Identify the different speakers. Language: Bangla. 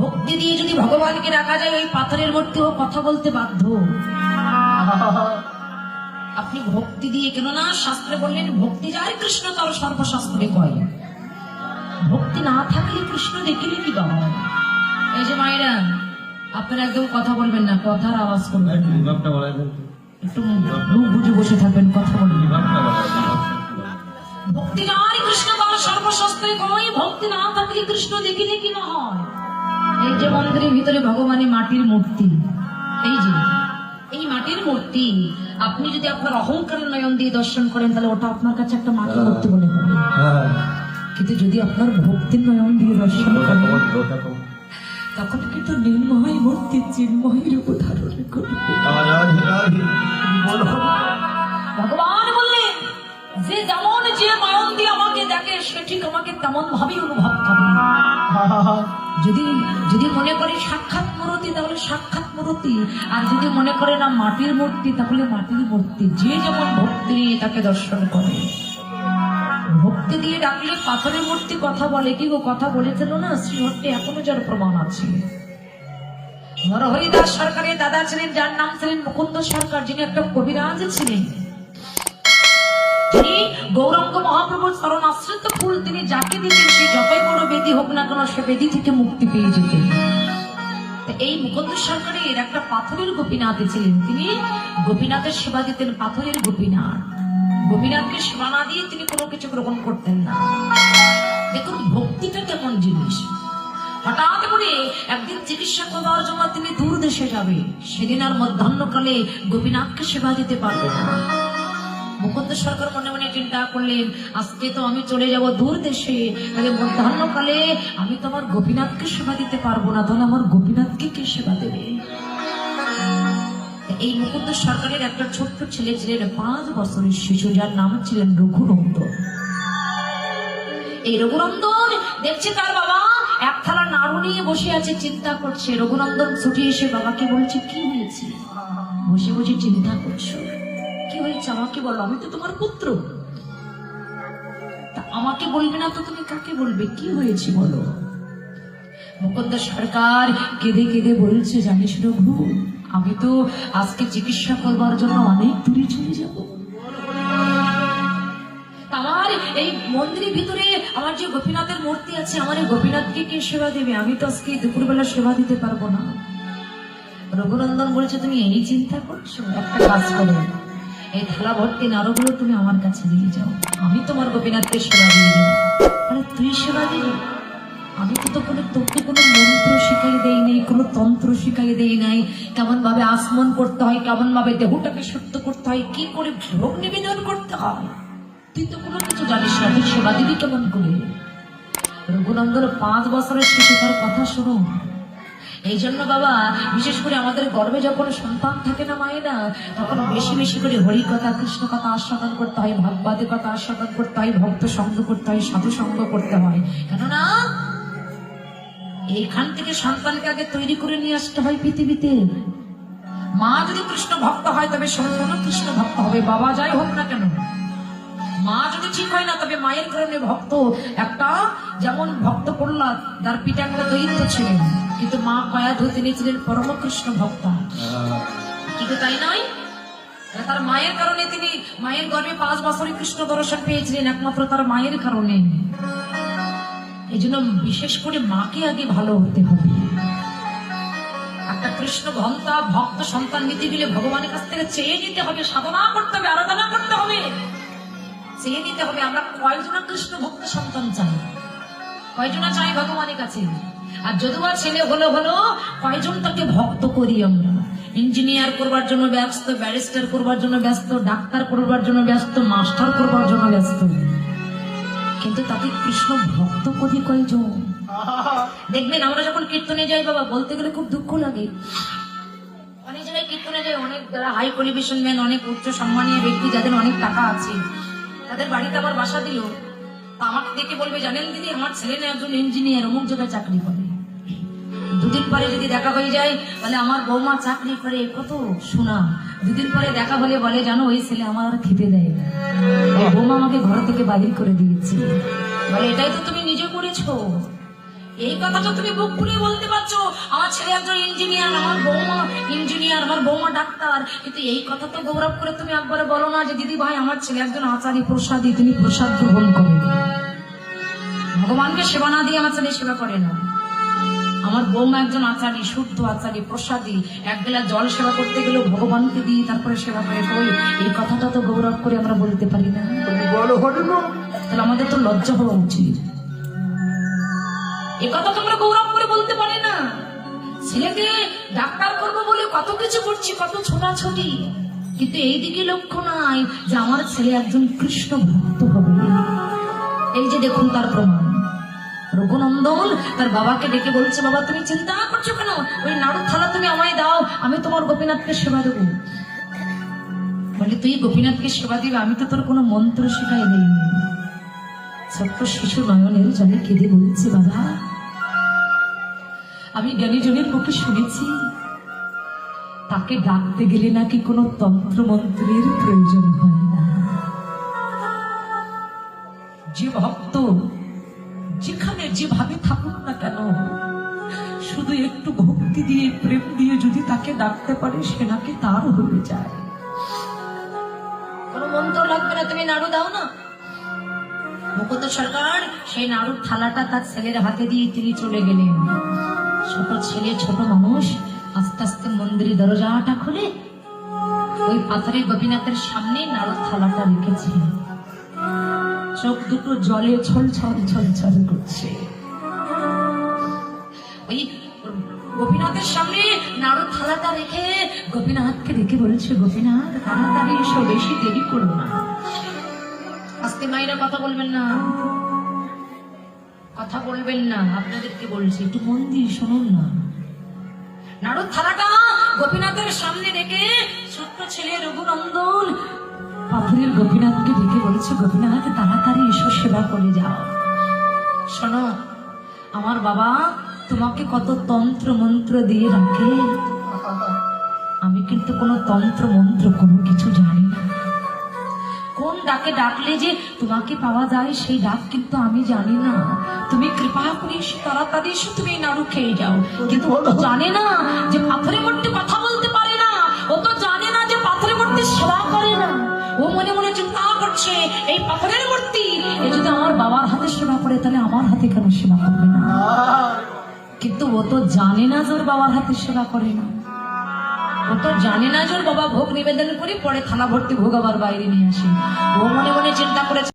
Speaker 1: ভক্তি দিয়ে যদি ভগবানকে রাখা যায়, ওই পাথরের মূর্তিও কথা বলতে বাধ্য। আপনি ভক্তি দিয়ে, কেননা শাস্ত্রে বললেন ভক্তি যায় কৃষ্ণ তার সর্বশাস্ত্রে কয়। ভক্তি না থাকলে কৃষ্ণ দেখিলে কি বাবা। এই যে মায়েরা, আপনারা একদম কথা বলবেন না, কথার আওয়াজ করবেন না, একটু মুখ বুঝে বসে থাকবেন, কথা বলবেন। ভক্তি নাই কৃষ্ণ তার সর্বশাস্ত্রে কয়, ভক্তি না থাকলে কৃষ্ণ দেখিলে কি না হয়। এই যে মন্দিরের ভিতরে ভগবানের মাটির মূর্তি, এই যে এই মাটির মূর্তি, আপনি যদি আপনার অহংকারের নয়ন দিয়ে দর্শন করেন তাহলে ওটা আপনার কাছে একটা মাটির মূর্তি মনে হবে। কিন্তু যদি আপনার ভক্তির নয়ন দিয়ে দর্শন করেন তখন কিন্তু নির্ময় মূর্তি চিন্ময় রূপ ধারণ করবে। ভগবান বললেন যে যেমন যে নয়ন দিয়ে আমাকে দেখে সে ঠিক আমাকে তেমন ভাবেই অনুভব করে। যদি যদি মনে করে সাক্ষাৎ মূর্তি তাহলে সাক্ষাৎ মূর্তি, আর যদি মনে করে না মাটির মূর্তি তাহলে মাটির মূর্তি। যে যেমন ভক্তি নিয়ে তাকে দর্শন করে। ভক্তি দিয়ে ডাকলে পাথরের মূর্তি কথা বলে কি গো? কথা বলেছিল না শ্রীহট্টে, এখনো যার প্রমাণ আছে। হরিদাস সরকারের দাদা ছিলেন, যার নাম ছিলেন মুকুন্দ সরকার, যিনি একটা কবিরাজ ছিলেন। তিনি গৌরাঙ্গ মহাপ্রভুর চরণ আশ্রিত ফুল তিনি যাকে দিতেন সে যতই বড় বেদি হোক না কেন সে বেদি থেকে মুক্তি পেয়ে যেতেন। এই মুকুন্দ সরকারের একটা পাথরের গোপীনাথ ছিলেন, তিনি গোপীনাথের সেবা দিতেন। পাথরের গোপীনাথ, গোপীনাথকে সেবা না দিয়ে তিনি কোনো কিছু গ্রহণ করতেন না। দেখুন ভক্তিটা কেমন জিনিস। হঠাৎ করে একদিন চিকিৎসা করবার জন্য তিনি দূর দেশে যাবে, সেদিন আর মধ্যাহ্নকালে গোপীনাথকে সেবা দিতে পারবে না। মুকুন্দ সরকার মনে মনে চিন্তা করলেন, আজকে তো আমি চলে যাব দূর দেশে, তাহলে মধ্যাহ্নকালে আমি তো আমার গোপীনাথকে সেবা দিতে পারবো না, তাহলে আমার গোপীনাথকে কে সেবা দেবে? এই মুকুন্দ সরকারের একটা ছোট্ট ছেলে ছিলেন, 5 বছরের শিশু, যার নাম ছিলেন রঘুনন্দন। এই রঘুনন্দন দেখছে তার বাবা এক থালা নাড়ু নিয়ে বসে আছে, চিন্তা করছে। রঘুনন্দন ছুটে এসে বাবাকে বলছে, কি হয়েছে? বসে বসে চিন্তা করছো, কি হয়েছে আমাকে বলো, আমি তো তোমার পুত্র। তা আমাকে বলবে না তো তুমি কাকে বলবে? কি হয়েছে বলো। মুকুন্দ সরকার কেঁদে কেঁদে বলছে, জানিস রঘু, আমি তো আজকে চিকিৎসা করবার জন্য অনেক দূরে চলে যাব। আমার এই মন্দিরের ভিতরে আমার যে গোপীনাথের মূর্তি আছে, আমার এই গোপীনাথকে কে সেবা দেবে? আমি তো আজকে দুপুরবেলা সেবা দিতে পারবো না। রঘুনন্দন বলছে, তুমি এই চিন্তা করছো? একটা কাজ করো, এই থালা ভর্তি নাড়ুগুলো তুমি আমার কাছে দিয়ে যাও, আমি তোমার গোপীনাথকে সেবা দিয়ে দেবো। আরে তুই সেবা দিবি? আমি তো তোকে কোনো মন্ত্র শিখাই দেই নাই, কোনো তন্ত্র শিখাই দেই নাই, কেমন ভাবে আসমন করতে হয়, কেমন ভাবে দেহটাকে শুদ্ধ করতে হয়, কি করে ভোগ নিবেদন করতে হয়, তুই তো কোনো কিছু জানিস না, তুই সেবা দিবি কেমন করে? রঘুনন্দন 5 বছরের শিশু, তার কথা শুনো। এই জন্য বাবা, বিশেষ করে আমাদের গর্ভে যখন সন্তান থাকে না মায়েরা, তখন বেশি বেশি করে হরি কথা, কৃষ্ণ কথা আস্বাদন করতে হয়, ভাগবতের কথা আস্বাদন করতে হয়, ভক্ত সঙ্গ করতে হয়, সাধু সঙ্গ করতে হয়। কেননা এইখান থেকে সন্তানকে আগে তৈরি করে নিয়ে আসতে হয় পৃথিবীতে। মা যদি কৃষ্ণ ভক্ত হয় তবে সন্তানও কৃষ্ণ ভক্ত হবে, বাবা যাই হোক না কেন। মা যদি ঠিক হয় না তবে মায়ের কারণে ভক্ত একটা, যেমন ভক্ত প্রহ্লাদ, তার পিতা একটা দৈত্য ছিলেন, কিন্তু মা কয়াধু তিনি ছিলেন পরম কৃষ্ণ ভক্তা। কিন্তু তাই নয়, তার মায়ের কারণে তিনি মায়ের গর্ভে 5 বছরে কৃষ্ণ দর্শন পেয়েছিলেন, একমাত্র তার মায়ের কারণে। এই জন্য বিশেষ করে মাকে আগে ভালো হতে হবে। একটা কৃষ্ণ ভক্তা ভক্ত সন্তান নিতে গেলে ভগবানের কাছ থেকে চেয়ে নিতে হবে, সাধনা করতে হবে, আরাধনা করতে হবে, চেয়ে নিতে হবে। আমরা কয়জনা কৃষ্ণ ভক্ত সন্তান চাই? কয়জনা চাই ভগবানের কাছে? আর যদিও ছেলে হলো কয়জন তাকে ভক্ত করি আমরা? ইঞ্জিনিয়ার করবার জন্য ব্যস্ত, ব্যারিস্টার করবার জন্য ব্যস্ত, ডাক্তার করবার জন্য ব্যস্ত, মাস্টার করবার জন্য ব্যস্ত, কিন্তু তাকে কৃষ্ণ ভক্ত করি কয়জন? দেখবেন আমরা যখন কীর্তনে যাই বাবা, বলতে গেলে খুব দুঃখ লাগে। অনেক জায়গায় কীর্তনে যাই, অনেক যারা হাই কোয়ালিফিকেশন ম্যান, অনেক উচ্চ সম্মানীয় ব্যক্তি, যাদের অনেক টাকা আছে, তাদের বাড়িতে আমার বাসা দিল, তা আমাকে দেখে বলবে, জানেন দিদি আমার ছেলে না একজন ইঞ্জিনিয়ার, অমুক জায়গায় চাকরি করে। 2 দিন পরে যদি দেখা হয়ে যায় বলে আমার বৌমা চাকরি করে, কত শোনা। 2 দিন পরে দেখা হলে বলে, জানো ওই ছেলে আমার আর খেতে দেয় না, বৌমা আমাকে ঘর থেকে বাহির করে দিয়েছে। বলে এটাই তো তুমি নিজে করেছো। এই কথাটা তুমি বুক খুলে বলতে পারছো, আমার ছেলে একজন ইঞ্জিনিয়ার, আমার বৌমা ইঞ্জিনিয়ার, আমার বৌমা ডাক্তার, কিন্তু এই কথা তো গৌরব করে তুমি একবারে বলো না যে দিদি ভাই আমার ছেলে একজন আচারী প্রসাদী, তিনি প্রসাদ গ্রহণ করেন। ভগবানকে সেবা না দিয়ে আমার ছেলে সেবা করে না। আমার বৌমা একজন আচারী, শুদ্ধ আচারী প্রসাদী, এক বেলা জল সেবা করতে গেলেও ভগবানকে দিয়ে তারপরে সেবা করে। কই এই কথাটা তো গৌরব করে আমরা বলতে পারি না? তাহলে আমাদের তো লজ্জা হওয়া উচিত। এ কথা তোমরা গৌরব করে বলতে পারি না। ছেলেকে ডাক্তার করবো বলে কত কিছু করছি, কত ছোটাছুটি, কিন্তু এইদিকে লক্ষ্য নাই যে আমার ছেলে একজন কৃষ্ণ ভক্ত হবে। এই যে দেখুন তার প্রমাণ। রঘুনন্দন তার বাবাকে ডেকে বলছে, বাবা তুমি চিন্তা করছো কেন, ওই নাড়ুর থালা তুমি আমায় দাও, আমি তোমার গোপীনাথকে সেবা দেবো। বলে তুই গোপীনাথকে সেবা দিবে, আমি তো তোর কোনো মন্ত্র শিখাই দেইনি। ছোট্ট শিশু নয়নের জলে কেঁদে বলছে, বাবা আমি জ্ঞানীজনের মুখে শুনেছি তাকে ডাকতে গেলে নাকি কোনো তন্ত্র মন্ত্রের প্রয়োজন হয় না। যে ভক্ত যেখানে যেভাবে থাকুক না কেন, শুধু একটু ভক্তি দিয়ে প্রেম দিয়ে যদি তাকে ডাকতে পারে, সে নাকি তার হয়ে যায়। কোনো মন্ত্র লাগবে না, তুমি নাড়ু দাও না। মুকুন্দ সরকার সেই নাড়ুর থালাটা তার ছেলের হাতে দিয়ে তিনি চলে গেলেন। ছোট ছেলে, ছোট মানুষ আস্তে আস্তে মন্দিরের দরজাটা খুলে ওই পাথরের গোপীনাথের সামনে নাড়ুর থালাটা রেখেছে। চোখ দুটো জলে ছলছল ছলছল করছে। ওই গোপীনাথের সামনে নাড়ুর থালাটা রেখে গোপীনাথকে দেখে বলছে, গোপীনাথ তাড়াতাড়ি এসো, বেশি দেরি করো না। আজকে মায়েরা কথা বলবেন না, কথা বলবেন না, আপনাদেরকে বলছি একটু মন দিয়ে শুনুন না। নাড়ুর থালাটা গোপীনাথের সামনে রেখে ছোট্ট ছেলে রঘুনন্দন পাথরের গোপীনাথকে ডেকে বলছে, গোপীনাথ তাড়াতাড়ি এসো, সেবা করে যাও। শোনো, আমার বাবা তোমাকে কত তন্ত্র মন্ত্র দিয়ে রাখে, আমি কিন্তু কোনো তন্ত্র মন্ত্র কোনো কিছু জানি না। কোন ডাকে ডাকলে যে তোমাকে পাওয়া যায় সেই ডাক কিন্তু আমি জানি না। তুমি কৃপা করে এসে তাড়াতাড়ি এসে তুমি এই নাড়ু খেয়ে যাও। কিন্তু ও তো জানে না যে পাথরের মধ্যে কথা বলতে পারে না, ও তো জানে না যে পাথরের মধ্যে সেবা করে না। ও মনে মনে চিন্তা করছে, এই পাথরের মূর্তি এ যদি আমার বাবার হাতে সেবা করে, তাহলে আমার হাতে কেন সেবা করবে না? কিন্তু ও তো জানে না যে ওর বাবার হাতে সেবা করে না। ও তো জানে না যে ওর বাবা ভোগ নিবেদন করে পরে থালা ভর্তি ভোগ আবার বাইরে নিয়ে আসে। ও মনে মনে চিন্তা করেছে,